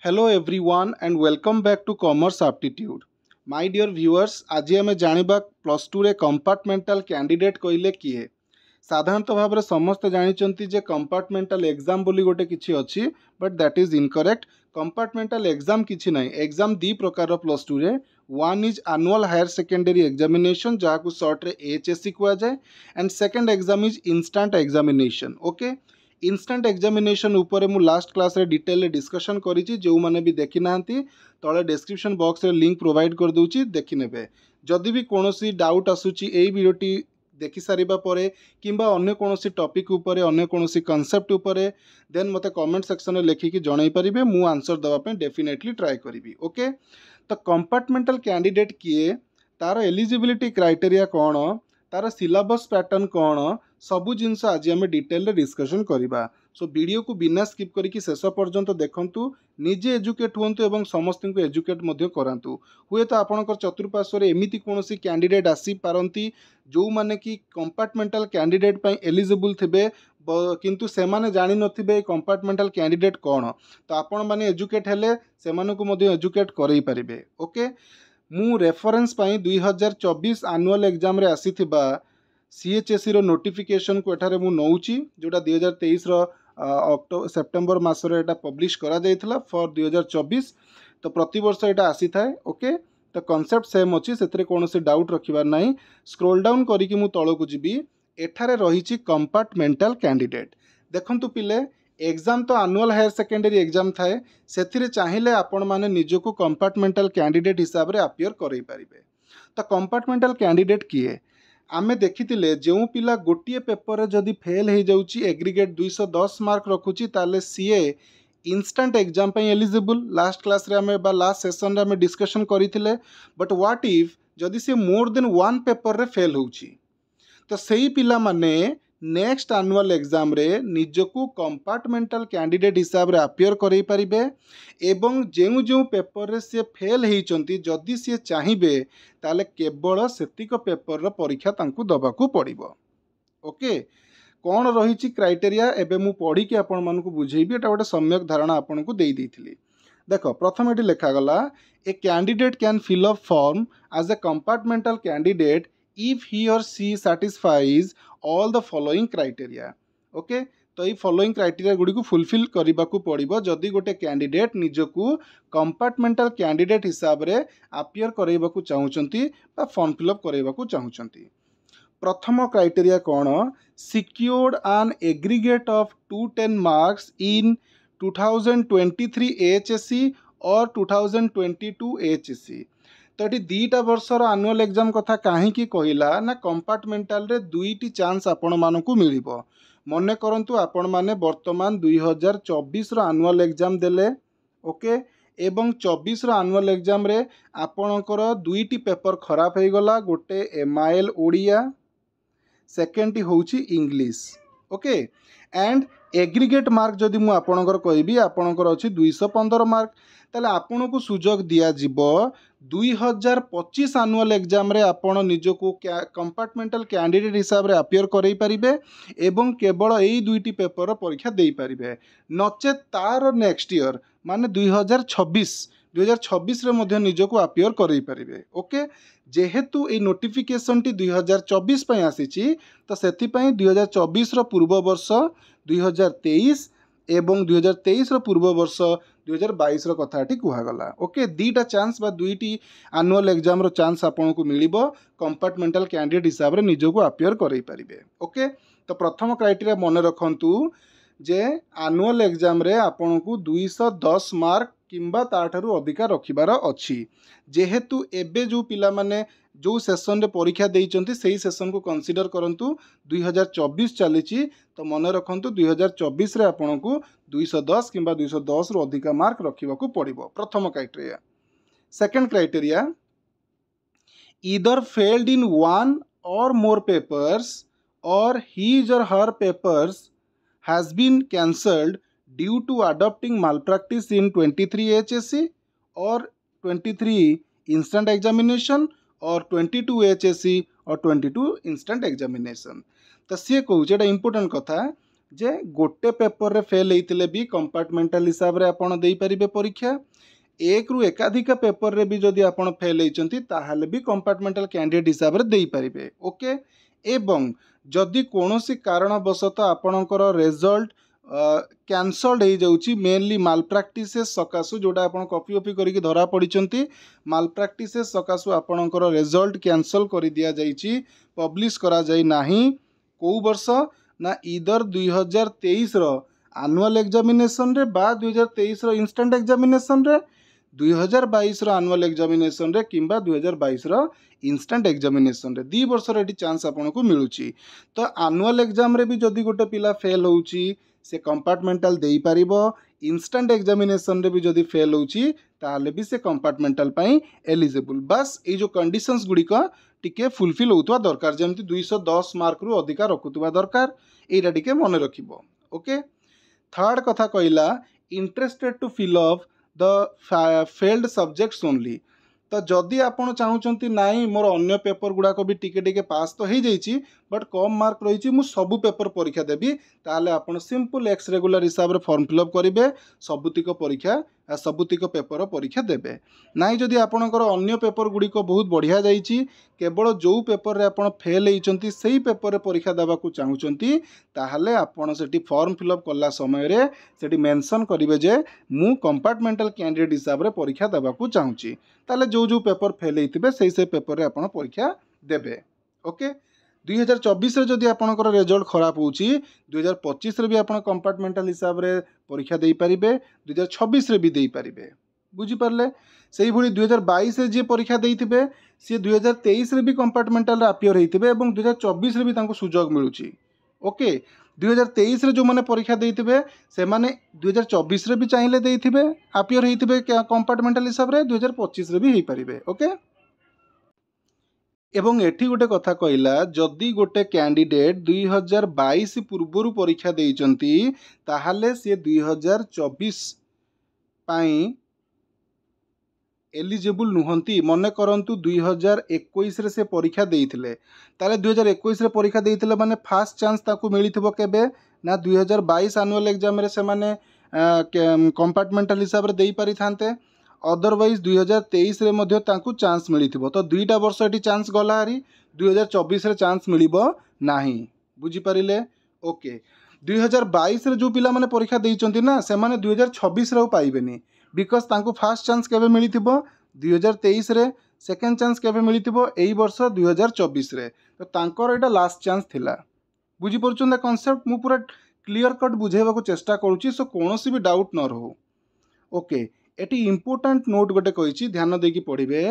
Hello everyone and welcome back to Commerce Aptitude. My dear viewers, आज आम जानिबा plus two रे compartmental candidate कहले किए। साधारणतः भाव में समस्ते जानिचंती जे कंपार्टमेंटल एग्जाम बोली गोटे किछि अछि, but that is incorrect. Compartmental exam किछि नाही। एग्जाम दी प्रकार प्लस टू रे। One is annual higher secondary examination जहाँ शॉर्ट रे एचएससी कहा जाए, and second exam is instant examination. Okay, instant examination उपरे मु लास्ट क्लास रे डिटेल डिस्कशन करिछि। जो माने भी देखि नांती तळे डिस्क्रिप्शन बॉक्स रे लिंक प्रोवाइड कर दूची, देखि नेबे। जदि भी कोनोसी डाउट आसुची एई वीडियोटी देखि सारिबा परे किंबा अन्य कोनोसी टॉपिक उपरे अन्य कोनोसी कांसेप्ट उपरे देन मते कमेंट सेक्शन में लिखिकी जणाई परिबे। मु आंसर दवा पे डेफिनेटली ट्राई करिवि। ओके, तो कंपार्टमेंटल कैंडिडेट किए, तार एलिजिबिलिटी क्राइटेरिया कौन, तार सिलेबस पैटर्न कौन, सबु जिनस आज आम डिटेल डिस्कशन करवा। सो वीडियो को बिना स्किप करके शेष पर्यंत देखंतु, निजे एजुकेट हुंतु एवं समस्त को एजुकेट मध्य करांतु। हुए तो आपणकर चतुर्पार्श्व एमिति कोनोसी कैंडिडेट आसी पारंती जो माने कि कंपार्टमेंटल कैंडिडेट पई एलिजिबल थिबे, किंतु से माने जानि नथिबे कंपार्टमेंटल कैंडिडेट कौन। तो आपण माने एजुकेट हेले सेमानकु मध्य एजुकेट करई परिबे। ओके, मु रेफरेंस पई 2024 एनुअल एग्जाम रे आसीथिबा सीएचएससी रो नोटिफिकेशन को एठारे मु नौची, जोटा 2023 रो अक्टोबर सेप्टेम्बर मासरे एटा पब्लिश करा जायथिला फॉर 2024। तो प्रति वर्ष एटा आसी थाए। ओके, तो कॉन्सेप्ट सेम अछि, सेतरे कोनोसी डाउट रखिबार नाही। स्क्रोल डाउन करिकि मु तळकु जिबी, एठारे रहिछि कंपार्टमेंटल कैंडिडेट। देखंतु पिले, एग्जाम तो एनुअल हायर सेकेंडरी एग्जाम थाए, सेथिरे चाहिए आपण माने निजको कंपार्टमेंटल कैंडिडेट हिसाब रे अपियर करई परिबे। तो कंपार्टमेंटल कैंडिडेट किए आमे देखिथिले, जो पिला गोटिए पेपर रे जदि फेल हो जाउची, एग्रीगेट 210 मार्क रखुची, ताले सीए इंस्टेंट एग्जाम पे एलिजिबल। लास्ट क्लास रे आमे बा लास्ट सेशन रे आमे डिस्कशन करिथिले। बट व्हाट इफ जदि से मोर देन वन पेपर रे फेल होउची, तो सही पिला माने नेक्स्ट एनुअल एग्जाम रे निजको कंपार्टमेंटल कैंडिडेट हिसाब रे अपियर करई परिबे। एवं जेउ जेउ पेपर रे से फेल हेइचंती, जदि से चाहिबे ताले केवल सेतिक पेपर रो परीक्षा तांकु दबाकू पड़िबो। ओके, कौन रही क्राइटेरिया एबे मु पढ़ी कि आपण मानकु बुझेबी। एटा गोटे सम्यक धारणा आपनकु देई देइथिली। देखो, प्रथम एटी लिखा गला, a candidate can fill up form as a compartmental candidate if he or she satisfies all the following criteria। Okay, तो ये फॉलोइंग क्राइटेरिया गुडी को फुलफिल करने को पड़ो जदि गोटे कैंडिडेट निजको कंपार्टमेंटल कैंडिडेट हिसाब रे अपियर करने को चाहूँगी बा फॉर्म फिलअप करने को चाहूँगी। प्रथम क्राइटेरिया कौन, secured an aggregate of 210 marks in 2023 HSC और 2022 एचएससी। तो ये दीटा वर्षर एनुअल एग्जाम कथा कहीं कहला ना, कंपार्टमेंटल रे दुईटी चांस आपण मानकु मिलिबो। मने करंतु आपण माने वर्तमान 2024 रो एनुअल एग्जाम देले। ओके, एवं 24 रो एनुअल एग्जाम रे आपणकर दुईटी पेपर खराब हो गला, गोटे एमआईएल ओडिया, सेकेंड होउची English. Okay, and aggregate mark जदि मु आपणकर कहबी, आपणकर अछि 215 मार्क, ताले आपनको सुजोग दिया जिवो 2025 एनुअल एग्जाम रे आपण निजको कंपार्टमेंटल कैंडिडेट हिसाब रे अपियर करई परिबे एवं केवल एई दुईटी पेपर परीक्षा देई परिबे। नचे तार नेक्स्ट ईयर माने 2026 रे मध्य निजको अपियर करई परिबे। ओके, जेहेतु ए नोटिफिकेशन टी 2024 पय आसीची, तो सेथि पय 2024 रो पूर्व वर्ष 2023 एवं 2023 रो पूर्व वर्ष 2022 रो कथाटी कुहागला। ओके, दीटा चांस बा दुईटी एनुअल एग्जाम रो चांस आपन को मिलिबो कंपार्टमेंटल कैंडिडेट हिसाब रे निजको अपियर करई परिबे। ओके, तो प्रथम क्राइटेरिया मन रखंतु जे एनुअल एग्जाम रे आपन को 210 मार्क किंबा ताठारु अधिका रखिबार अछि। जेहेतु एबे जो पिला माने जो सेशन रे परीक्षा देइचंती सेही सेशन को कंसीडर करंतु 2024 चलीची, तो मन रखंतु 2024 रे आपन को 210 किंबा 210 रु अधिका मार्क रखिबा को पड़िबो। प्रथम criteria. Second criteria, either failed in one और मोर पेपर्स और his or her papers has been cancelled due to adopting malpractice in 23 HSC or 23 instant examination और 22 HSC और 22 instant examination। तो सी कहूँ, एटा इंपोर्टेंट कथा, जे गोटे पेपर रे फेल होते भी कंपार्टमेंटल हिसाब रे आपण दे पारिबे परीक्षा। एक रु एकाधिक पेपर रे भी जदि आपण फेल होइचंती ताहाले भी कंपार्टमेंटल कैंडिडेट हिसाब रे दे पारिबे। ओके, एवं जदि कोनोसी कारणवशत आपणकर रिजल्ट कैंसल्ड हो जाउची मेनली माल प्रैक्टिसेस सकाशु जोटा आपण कॉपी ओपी करके धरा पड़िचंती माल प्रैक्टिसेस सकाशु आपणकर रिजल्ट कैंसल कर दिया जाइची पब्लिश करा जाई नाही को वर्ष ना इधर 2023 रो एनुअल एग्जामिनेशन रे बा 2023 रो इंस्टेंट एग्जामिनेशन रे 2022 रो एनुअल एग्जामिनेशन रे किंबा 2022 रो इंस्टेंट एग्जामिनेशन रे 2 वर्ष रे चांस आपन को मिलुची। तो एनुअल एग्जाम रे भी जदि गोटे पिला फेल होउची से कंपार्टमेंटल देई पारिबो, इंस्टेंट एग्जामिनेशन रे भी जदि फेल होउची ताले भी से कंपार्टमेंटल पई एलिजिबल। बस ए जो कंडीशंस गुडी का टिके फुलफिल होतवा दरकार जेमति 210 मार्क रु अधिका रखुतवा दरकार एटा टिके मन रखिबो। ओके, थर्ड कथा कहला interested to fill up the failed subjects only. तो जदि आपण चाहूचंती नाई मोर अन्य पेपर गुड़ाक भी टिके टिके पास तो हो जाइए बट कम मार्क रही मु सबु पेपर परीक्षा देवी ताले आपण सिंपल एक्स रेगुलर हिसाब रे फॉर्म फिलअप करेंगे सबुतिक परीक्षा सबुतिक पेपर परीक्षा देबे। नाई जदि आपणकर अन्य पेपर गुड़िक बहुत बढ़िया जाइए केवल जो पेपर रे आपण फेल होइचंती सेही पेपर रे परीक्षा देबाकू चाहूचंती ताहले आपण सेठी फॉर्म फिलअप कला समय रे सेठी मेंशन करिवे जे मु कंपार्टमेंटल कैंडिडेट हिसाब रे परीक्षा देबाकू चाहूची ताले जो जो पेपर फेल होइतिबे से पेपर रे आपण परीक्षा देबे। ओके, 2024 रे जदि आपणकर रिजल्ट खराब होउची 2025 रे भी आपण कंपार्टमेंटल हिसाब रे परीक्षा देई परिबे 2026 रे भी देई परिबे। बुझी परले सेही भली 2022 रे जे परीक्षा देइथिबे से 2023 रे भी कंपार्टमेंटल रे अपियर होइथिबे एवं 2024 रे भी तांको सुजोग मिलुची। ओके, 2023 रे जो माने परीक्षा देइथिबे से माने 2024 रे भी चाहिले देइथिबे अपियर होइथिबे कंपार्टमेंटल हिसाब रे 2025 रे भी हेई परिबे। ओके, एवं एठी गोटे कथा कहला जदि गोटे कैंडिडेट 2022 पूर्व परीक्षा देइचंती ताहाले से 2024 पाई एलिजिबल नुहंती। मने करंतु 2021 रे से परीक्षा देइथिले ताले 2021 रे परीक्षा देइथिले माने फास्ट चांस ताकू मिलिथिबो केबे ना 2022 एनुअल एग्जाम रे से माने कंपार्टमेंटल हिसाब रे देई पारि थांते अदरवाइज 2023 रे मध्य तांकू चांस मिलिथिबो। तो 2टा वर्ष एटी चांस गला हरी 2024 रे चांस मिलिबो नाही। बुझी परिले? ओके, 2022 रे जो पिला माने परीक्षा देइचंती ना से माने 2026 रे पाइबेनी बिकॉज तांकू फास्ट चांस केबे मिलिथिबो 2023 रे, सेकंड चांस केबे मिलिथिबो एई वर्ष 2024 रे। तो तांकर एटा लास्ट चांस थिला। बुझी परचंदा कांसेप्ट मु पूरा क्लियर कट बुझेबाको चेष्टा करूची सो कोनोसी भी डाउट न रहो। ओके, एटी इंपोर्टेंट नोट गोटे कहिची ध्यान देकी पढ़िबे।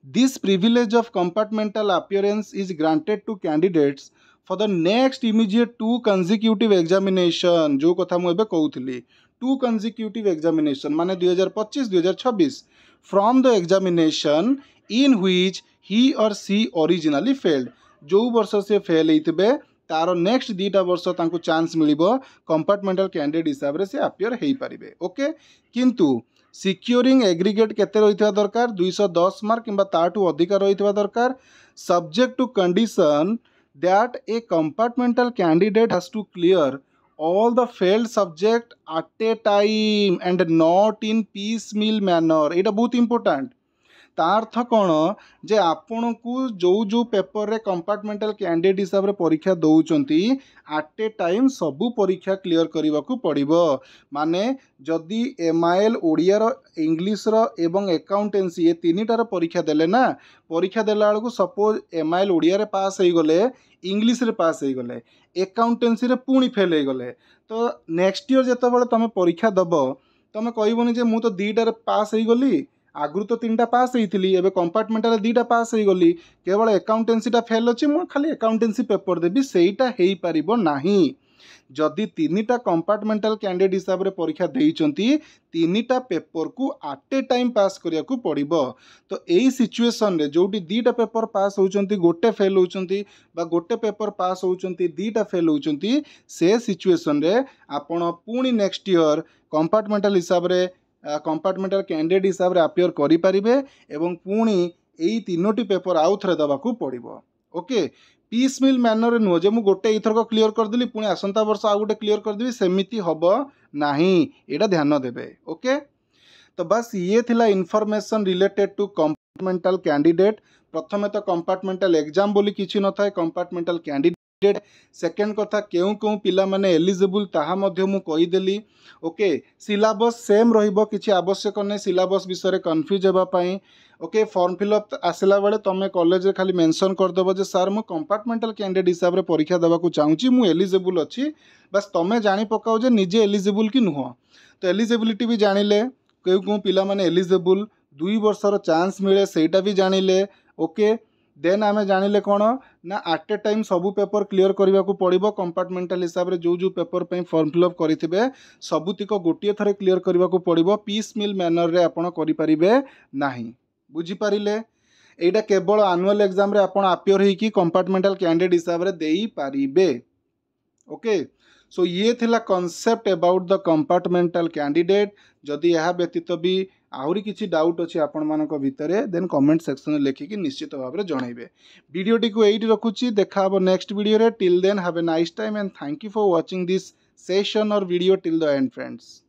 This privilege of compartmental appearance is granted to candidates for the next immediate 2 consecutive examination. जो कथा मु एबे कहउथली 2 कंसेक्यूटिव एग्जामिनेशन माने 2025 2026 from the examination in which he और सी ओरिजिनली फेल्ड। जो वर्ष से फेल होइतबे तार नेक्स्ट 2टा वर्ष तांको चांस मिलिबो कंपार्टमेंटल कैंडिडेट हिसाब रे से अपियर हेई परिबे। ओके, किंतु सिक्योरिंग एग्रीगेट केते रहितवा दरकार 210 मार्क किंबा ताटू अधिका रहितवा दरकार subject to condition that a compartmental candidate has to clear all the failed subject at a time and not in piecemeal manner। एटा बहुत इंपोर्टेंट। तार्थ कौन जे आपण को जो जो पेपर रे कंपार्टमेंटल कैंडिडेट हिसाब रे परीक्षा दउचंती एट ए टाइम सबू परीक्षा क्लियर करने को पड़िबो। माने जदि एमआईएल ओडिया रो इंग्लिश रो एवं अकाउंटेंसी ये तीनटार परीक्षा देले ना परीक्षा देला बेलू सपोज एमआईएल ओडिया रे पास हो गले इंग्लिश रे पास हो गले अकाउंटेंसी रे पुणी फेल हो गले तो नेक्स्ट ईयर जिते तुम परीक्षा दब तुम कहबनी जे मु तो 2टारे पास हो गली आगु तो 3टा पास होती एवं कंपार्टमेंटल 2टा पास हो गली केवल अकाउंटेंसीटा फेल अच्छी मुझे खाली अकाउंटेंसी पेपर देवी सेटा हो पार ना। जदि 3टा कंपार्टमेंटल कैंडिडेट हिसाब रे परीक्षा देइचंती 3टा पेपर को एट ए टाइम पास करिया को पड़िबो। तो एई सिचुएशन रे जोटी 2टा पेपर पास होउचंती गोटे फेल होउचंती बा गोटे पेपर पास होउचंती 2टा फेल होउचंती से सिचुएशन रे आपण पुणी नेक्स्ट ईयर कंपार्टमेंटल हिसाब रे कंपार्टमेंटल कैंडिडेट हिसाब रे अपियर करि परिबे एवं पुणी एई 3टी पेपर आउ थरे दबा को पड़िबो। ओके, पीस मिल मैनर नुह जे मुझे गोटे इथरक क्लीयर करदेली पुणी आसंता वर्ष आउ गोटे क्लीयर करदेवी सेमिति हब नाही एटा ध्यान देबे ओके। तो बस ये थिला information related to compartmental candidate. प्रथमे तो कंपार्टमेंटल एग्जाम बोली किछि न थाए कंपार्टमेंटल कैंडिडेट। सेकेंड कथा केउ केउ पिला माने एलिजिबल ताहा मध्य मु कहि देली ओके। सिलेबस सेम रहिबो किछि आवश्यक नै सिलेबस विषय रे कंफ्यूज हेबा पई ओके। फॉर्म फिलअप आसला बेले तुम कॉलेज रे खाली मेंशन करदेव जे सर मु कंपार्टमेंटल कैंडिडेट हिसाब रे परीक्षा देवा को चाहूची मु एलिजिबल अछि बस तुम जानि पकाओ जे निजे एलिजिबल कि नुह। तो एलिजिबिलिटी भी जानिले केउ केउ पिला माने एलिजिबल 2 वर्षर चांस मिले सेटा भी जानिले ओके। देन आमे जानिले कौन ना एट ए टाइम सबू पेपर क्लीयर करने को पड़ो कंपार्टमेंटल हिसाब रे जो पेपर पे फॉर्म फिलअप करेंगे सबुतिक गोटे थरे क्लीयर करने को पड़ो पीस मिल मैनर रे आपण करें ना बुझीपारे। एटा केवल एनुअल एग्जाम रे आपण अपियर होइकी कंपार्टमेंटल कैंडिडेट हिसाब रे देई पारिबे ओके। सो ये थिला concept about the compartmental candidate. जदि यह व्यतीत भी आहरी किसी डाउट अच्छी आपण मानक भितरे देन कमेंट सेक्शन में लिखिकी निश्चित भाव में जनइबे। वीडियोटी को एइटी रखुची देखा हबो नेक्स्ट वीडियो रे। Till then have a nice time and thank you for watching this session और video till the end friends.